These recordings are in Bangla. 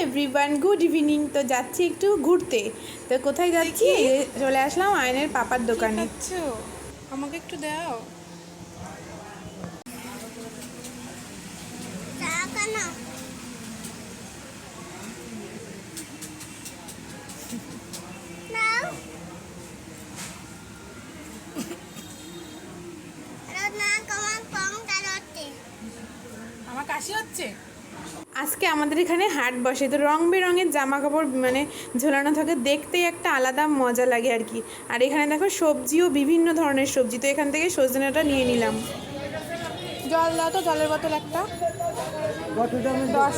Everyone, good evening. তো যাচ্ছি একটু ঘুরতে। তো কোথায় যাচ্ছি? চলে আসলাম আয়নের পাপার দোকানে। আমাকে একটু দাও। আমার কাশি হচ্ছে। আজকে আমাদের এখানে হাট বসে, তো রং বেরঙের জামা কাপড় মানে ঝোলানো থাকে, দেখতেই একটা আলাদা মজা লাগে আর কি। আর এখানে দেখো সবজিও বিভিন্ন ধরনের সবজি। তো এখান থেকে সজনেটা নিয়ে নিলাম। জল দাও তো, জলের বোতল একটা। 10।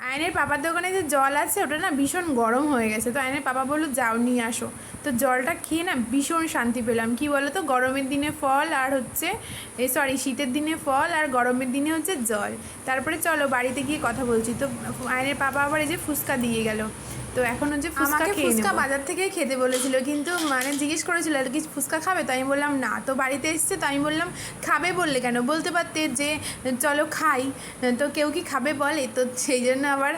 আয়নের পাপার দোকানে যে জল আছে ওটা না ভীষণ গরম হয়ে গেছে। তো আয়নের পাপা বললো যাও নিয়ে আসো। তো জলটা খেয়ে না ভীষণ শান্তি পেলাম। কি বলো তো, গরমের দিনে ফল আর হচ্ছে শীতের দিনে ফল আর গরমের দিনে হচ্ছে জল। তারপরে চলো বাড়িতে গিয়ে কথা বলছি। তো আয়নের পাপা আবার এই যে ফুচকা দিয়ে গেল। তো এখন হচ্ছে ফুচকা খেয়ে ফুচকা বাজার থেকে খেতে বলেছিল, কিন্তু মানে জিজ্ঞেস করেছিল আর কি ফুচকা খাবে। তো আমি বললাম না। তো বাড়িতে এসছে, তো আমি বললাম খাবে বললে কেন, বলতে পারতে যে চলো খাই। তো কেউ কি খাবে বলে? তো সেই জন্য আবার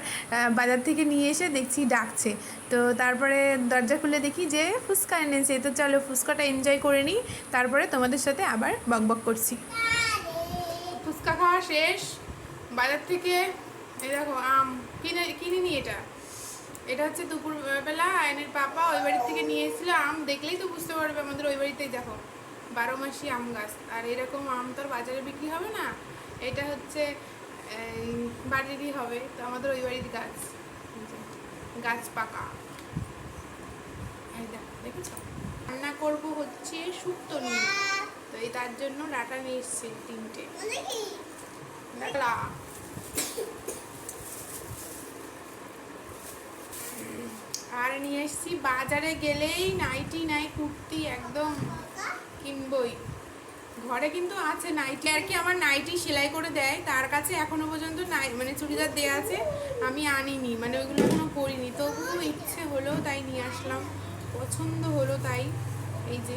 বাজার থেকে নিয়ে এসে দেখছি ডাকছে। তো তারপরে দরজা খুলে দেখি যে ফুচকা এনেছে। তো চলো ফুচকাটা এনজয় করে নিই, তারপরে তোমাদের সাথে আবার বকবক করছি। ফুচকা খাওয়া শেষ। বাজার থেকে এই দেখো আম কিনিনি। এটা হচ্ছে দুপুরবেলা আয়নের পাপা ওই বাড়ির থেকে নিয়ে এসেছিলো আম। দেখলেই তো বুঝতে পারবে আমাদের ওই বাড়িতেই দেখো 12 মাসি আম গাছ। আর এরকম আম তো আর বাজারে বিক্রি হবে না, এটা হচ্ছে বাড়িরই হবে। তো আমাদের ওই বাড়ির গাছ পাকা। এই দেখেছো, রান্না করবো হচ্ছে শুক্তো নিয়ে। তো এই তার জন্য ডাটা নিয়ে এসছে 3টে ডাটা। আর নিয়ে এসছি, বাজারে গেলেই নাইটি নাই কুর্তি একদম কিনবই। ঘরে কিন্তু আছে নাইটি আর কি, আমার নাইটি সেলাই করে দেয়, তার কাছে এখনো পর্যন্ত মানে চুড়িদার দেওয়া আছে, আমি আনিনি, মানে ওইগুলো এখনো পরিনি। তবুও ইচ্ছে হলো তাই নিয়ে আসলাম, পছন্দ হলো তাই। এই যে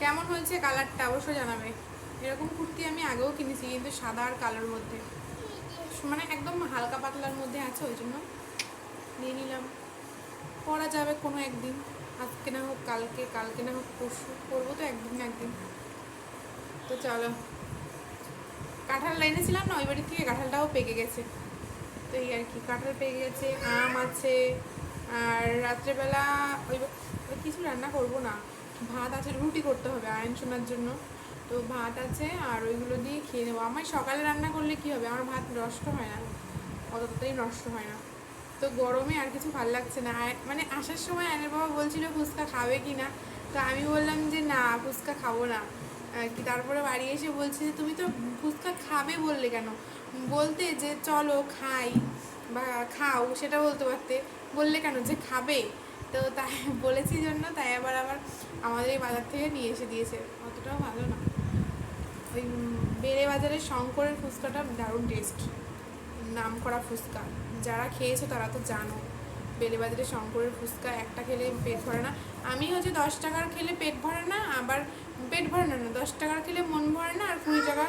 কেমন হয়েছে কালারটা অবশ্যই জানাবে। এরকম কুর্তি আমি আগেও কিনেছি, কিন্তু সাদা আর কালোর মধ্যে, মানে একদম হালকা পাতলার মধ্যে আছে, ওই জন্য নিয়ে নিলাম। পরা যাবে কোনো একদিন, আজকে না হোক কালকে, কালকে না হোক পরশু, করবো তো একদিন না একদিন। তো চলো, কাঁঠাল এনেছিলাম না ওই বাড়ি থেকে, কাঁঠালটাও পেকে গেছে। তো এই আর কি, কাঁঠাল পেকে গেছে, আম আছে। আর রাত্রেবেলা ওই কিছু রান্না করব না, ভাত আছে, রুটি করতে হবে আয়ন শোনার জন্য। তো ভাত আছে আর ওইগুলো দিয়ে খেয়ে নেবো। আমার সকালে রান্না করলে কি হবে, আমার ভাত নষ্ট হয় না, অত তাড়াতাড়ি নষ্ট হয় না। তো গরমে আর কিছু ভালো লাগছে না। মানে আসার সময় আয়নের বাবা বলছিল ফুচকা খাবে কি না, তো আমি বললাম যে না ফুচকা খাবো না কি। তারপরে বাড়ি এসে বলছে যে তুমি তো ফুচকা খাবে বললে কেন, বলতে যে চলো খাই বা খাও, সেটা বলতে পারতে, বললে কেন যে খাবে। তো তাই বলেছি জন্য তাই আবার আমাদের এই বাজার থেকে নিয়ে এসে দিয়েছে। অতটাও ভালো না, ওই বেড়ে বাজারের শঙ্করের ফুচকাটা দারুণ টেস্ট, নাম করা ফুচকা, যারা খেয়েছো তারা তো জানো। বেলেবাজারে শঙ্করের ফুচকা একটা খেলে পেট ভরে না। আমি হচ্ছে 10 টাকার খেলে পেট ভরে না, আবার পেট ভরে না 10 টাকার খেলে মন ভরে না, আর 20 টাকা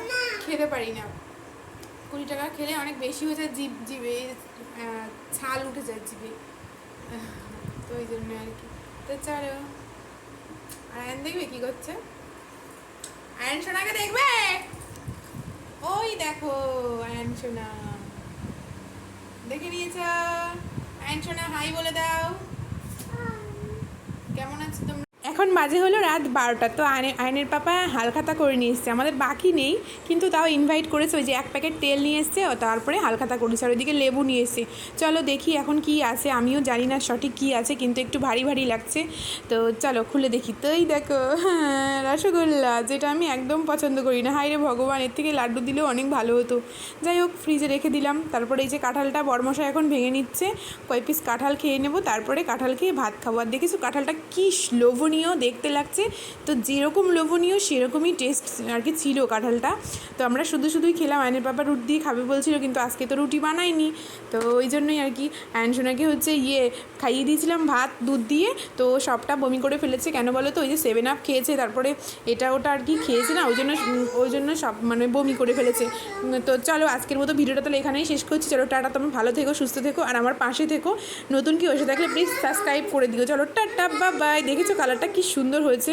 খেতে পারি না। 20 টাকা খেলে অনেক বেশি হয়ে যায়, জিভে ছাল উঠে যায় জিভে, তো ওই জন্য আর কি। তো চলো, আয়ন দেখবে কি করছে, আয়ন সোনাকে দেখবে, ওই দেখো আয়ন সোনা দেখে নিয়েছ। আয়ন সোনা হাই বলে দাও, কেমন আছো তোমরা? এখন বাজে হলো রাত 12টা। তো আয়নের পাপা হালখাতা করে নিয়ে এসছে, আমাদের বাকি নেই কিন্তু তাও ইনভাইট করেছে। ওই যে 1 প্যাকেট তেল নিয়ে এসছে, তারপরে হালখাতা করেছে, আর ওইদিকে লেবু নিয়ে এসছে। চলো দেখি এখন কি আছে, আমিও জানি না সঠিক কি আছে, কিন্তু একটু ভারী ভারী লাগছে। তো চলো খুলে দেখি। তো এই দেখো, হ্যাঁ রসগোল্লা, যেটা আমি একদম পছন্দ করি না। হায় রে ভগবান, এর থেকে লাড্ডু দিলেও অনেক ভালো হতো। যাই হোক ফ্রিজে রেখে দিলাম। তারপরে এই যে কাঁঠালটা বড়মশাই এখন ভেঙে নিচ্ছে, কয় পিস কাঁঠাল খেয়ে নেবো, তারপরে কাঁঠাল খেয়ে ভাত খাবো। আর দেখেছো কাঁঠালটা কী লোভনীয় দেখতে লাগছে, তো যেরকম লোভনীয় সেরকমই টেস্ট আর কি ছিল কাঁঠালটা। তো আমরা শুধুই খেলাম, আয়নের বাবা রুটি দিয়ে খাবে বলছিল, কিন্তু আজকে তো রুটি বানাইনি, তো ওই জন্যই আর কি আয়ন সোনাকে হচ্ছে খাইয়ে দিয়েছিলাম ভাত দুধ দিয়ে, তো সবটা বমি করে ফেলেছে। কেন বলো তো, ওই যে 7 আপ খেয়েছে, তারপরে এটা ওটা আর কি খেয়েছে না, ওই জন্য সব মানে বমি করে ফেলেছে। তো চলো আজকের মতো ভিডিওটা তাহলে এখানেই শেষ করছি। চলো টাটা, তোমরা ভালো থেকো, সুস্থ থেকো, আর আমার পাশে থেকো। নতুন কি এসে থাকলে প্লিজ সাবস্ক্রাইব করে দিও। চলো টাটা, বাই বাই। দেখেছো কালারটা কি সুন্দর হয়েছে।